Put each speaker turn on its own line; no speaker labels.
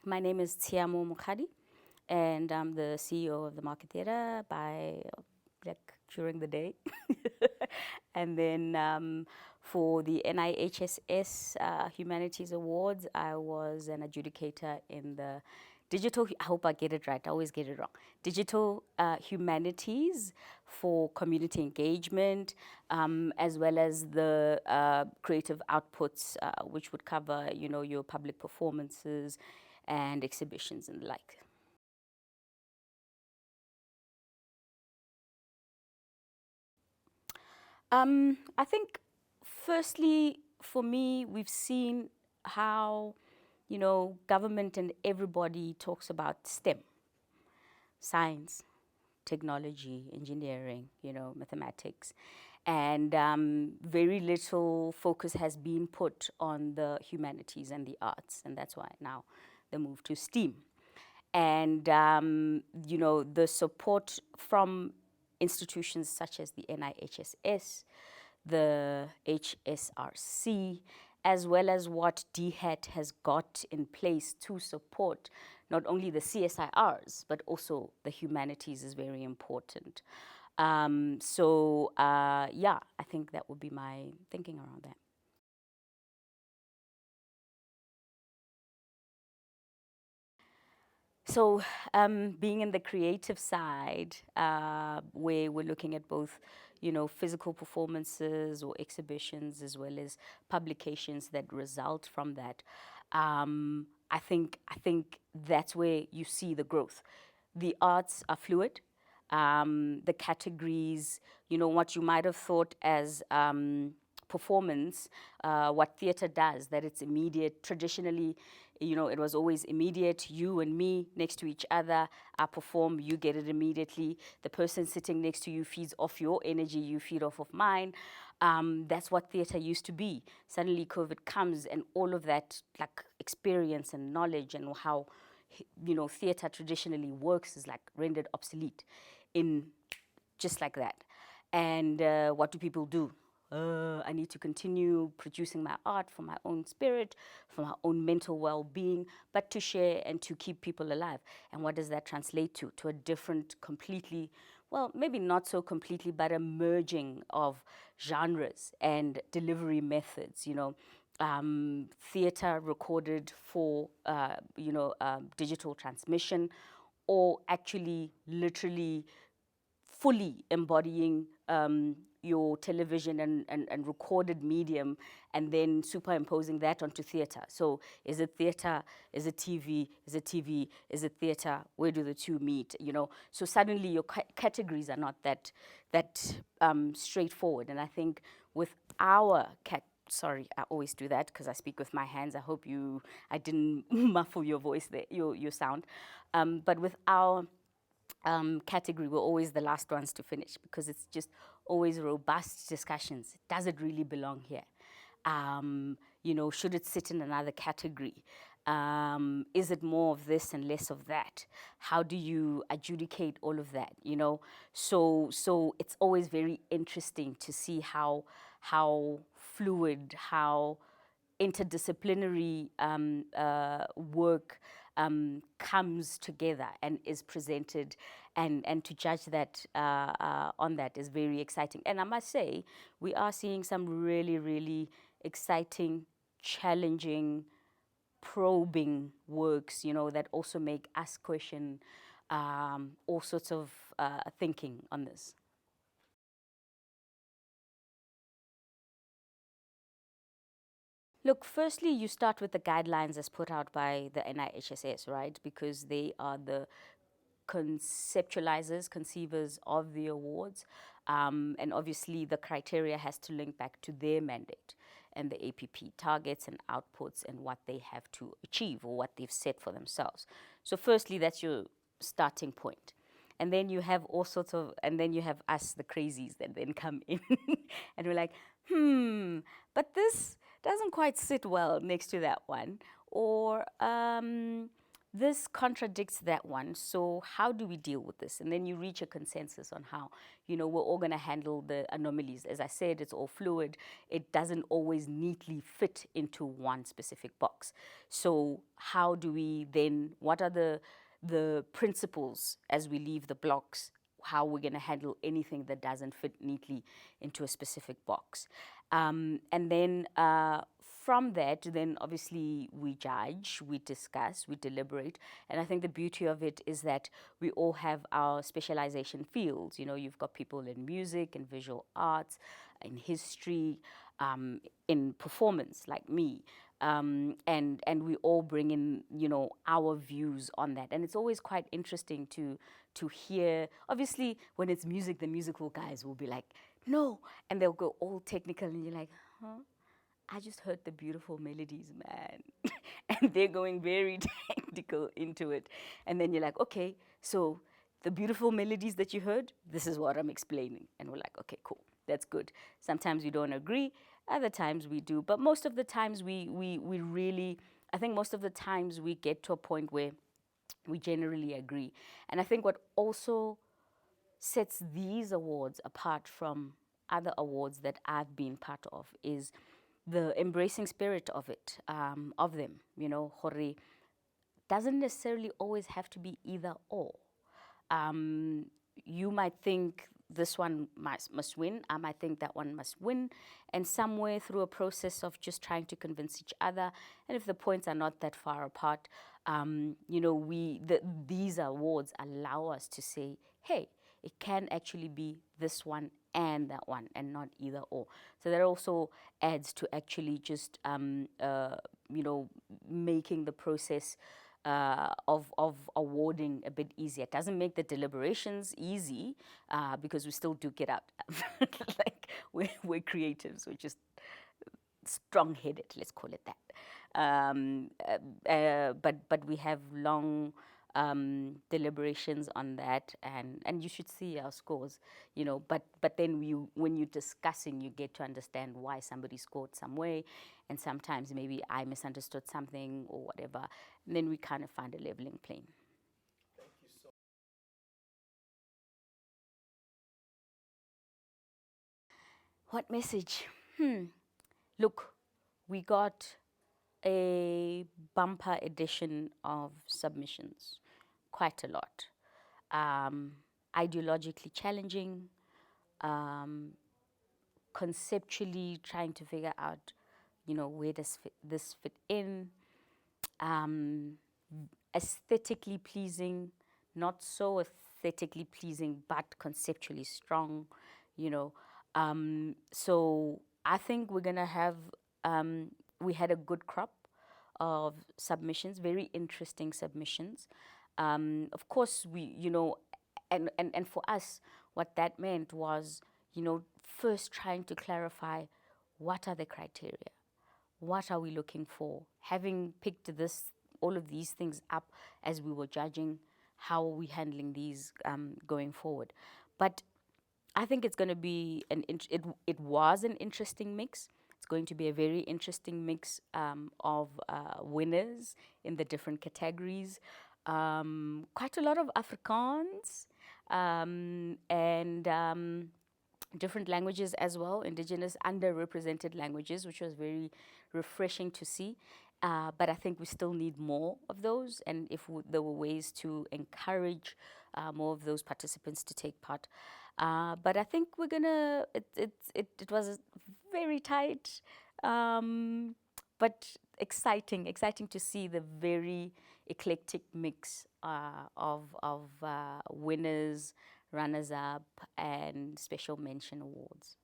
My name is Tshiamo Mokgadi, and I'm the CEO of the Market Theatre during the day. And then for the NIHSS Humanities Awards, I was an adjudicator in the digital, I hope I get it right, I always get it wrong, digital humanities for community engagement, as well as the creative outputs, which would cover, your public performances and exhibitions and the like. I think, firstly, for me, we've seen how, government and everybody talks about STEM, science, technology, engineering, mathematics. And very little focus has been put on the humanities and the arts. And that's why now the move to STEAM. And, the support from institutions such as the NIHSS, the HSRC, as well as what DHET has got in place to support not only the CSIRs, but also the humanities is very important. Yeah, I think that would be my thinking around that. So being in the creative side, where we're looking at both, physical performances or exhibitions, as well as publications that result from that, I think that's where you see the growth. The arts are fluid. The categories, what you might have thought as performance, what theatre does, that it's immediate. Traditionally, it was always immediate. You and me next to each other, I perform, you get it immediately. The person sitting next to you feeds off your energy, you feed off of mine. That's what theatre used to be. Suddenly COVID comes and all of that like experience and knowledge and how, theatre traditionally works is like rendered obsolete in just like that. And what do people do? I need to continue producing my art for my own spirit, for my own mental well-being, but to share and to keep people alive. And what does that translate to? To a different, completely, well, maybe not so completely, but a merging of genres and delivery methods, theater recorded for, digital transmission, or actually literally fully embodying your television and recorded medium, and then superimposing that onto theatre. So is it theatre? Is it TV? Is it TV? Is it theatre? Where do the two meet? So suddenly your categories are not that straightforward. And I think with our sorry, I always do that because I speak with my hands. I hope I didn't muffle your voice there, your sound. But with our category, we're always the last ones to finish because it's just always robust discussions. Does it really belong here? Should it sit in another category? Is it more of this and less of that? How do you adjudicate all of that? So it's always very interesting to see how fluid, how interdisciplinary work comes together and is presented, and to judge that on that is very exciting. And I must say, we are seeing some really, really exciting, challenging, probing works, that also make us question all sorts of thinking on this. Look, firstly, you start with the guidelines as put out by the NIHSS, right? Because they are the conceptualizers, conceivers of the awards. And obviously, the criteria has to link back to their mandate and the APP targets and outputs and what they have to achieve or what they've set for themselves. So firstly, that's your starting point. And then you have all sorts of, and then you have us, the crazies, that then come in. And we're like, but this doesn't quite sit well next to that one. Or this contradicts that one. So how do we deal with this? And then you reach a consensus on how, we're all going to handle the anomalies. As I said, it's all fluid. It doesn't always neatly fit into one specific box. So how do we then, what are the principles as we leave the blocks, how we're going to handle anything that doesn't fit neatly into a specific box. And then from that, then obviously we judge, we discuss, we deliberate. And I think the beauty of it is that we all have our specialization fields. You've got people in music, in visual arts, in history, in performance, like me. And we all bring in, our views on that. And it's always quite interesting to hear. Obviously, when it's music, the musical guys will be like, no, and they'll go all technical, and you're like, huh? I just heard the beautiful melodies, man. And they're going very technical into it. And then you're like, okay, so the beautiful melodies that you heard, this is what I'm explaining. And we're like, okay, cool, that's good. Sometimes we don't agree, other times we do. But most of the times we really, I think most of the times we get to a point where we generally agree. And I think what also sets these awards apart from other awards that I've been part of is the embracing spirit of it, of them. Hore doesn't necessarily always have to be either or. You might think this one must win, I might think that one must win, and somewhere through a process of just trying to convince each other, and if the points are not that far apart, these awards allow us to say, hey, it can actually be this one and that one, and not either or. So that also adds to actually just, making the process of awarding a bit easier. It doesn't make the deliberations easy because we still duke it out. Like we're creatives, we're just strong-headed, let's call it that. But we have long deliberations on that, and you should see our scores, but then when you're discussing, you get to understand why somebody scored some way, and sometimes maybe I misunderstood something or whatever, and then we kind of find a leveling plane. What message? Look, we got a bumper edition of submissions, quite a lot. Ideologically challenging, conceptually trying to figure out, where does this fit in, aesthetically pleasing, not so aesthetically pleasing, but conceptually strong, So I think we're gonna have, we had a good crop of submissions, very interesting submissions. Of course, and for us, what that meant was, first trying to clarify what are the criteria, what are we looking for, having picked all of these things up as we were judging, how are we handling these going forward. But I think it's going to be it was an interesting mix. It's going to be a very interesting mix of winners in the different categories. Quite a lot of Afrikaans and different languages as well, indigenous underrepresented languages, which was very refreshing to see. But I think we still need more of those, and if there were ways to encourage more of those participants to take part. But I think we're gonna. It was very tight, but exciting to see the very eclectic mix of winners, runners-up, and special mention awards.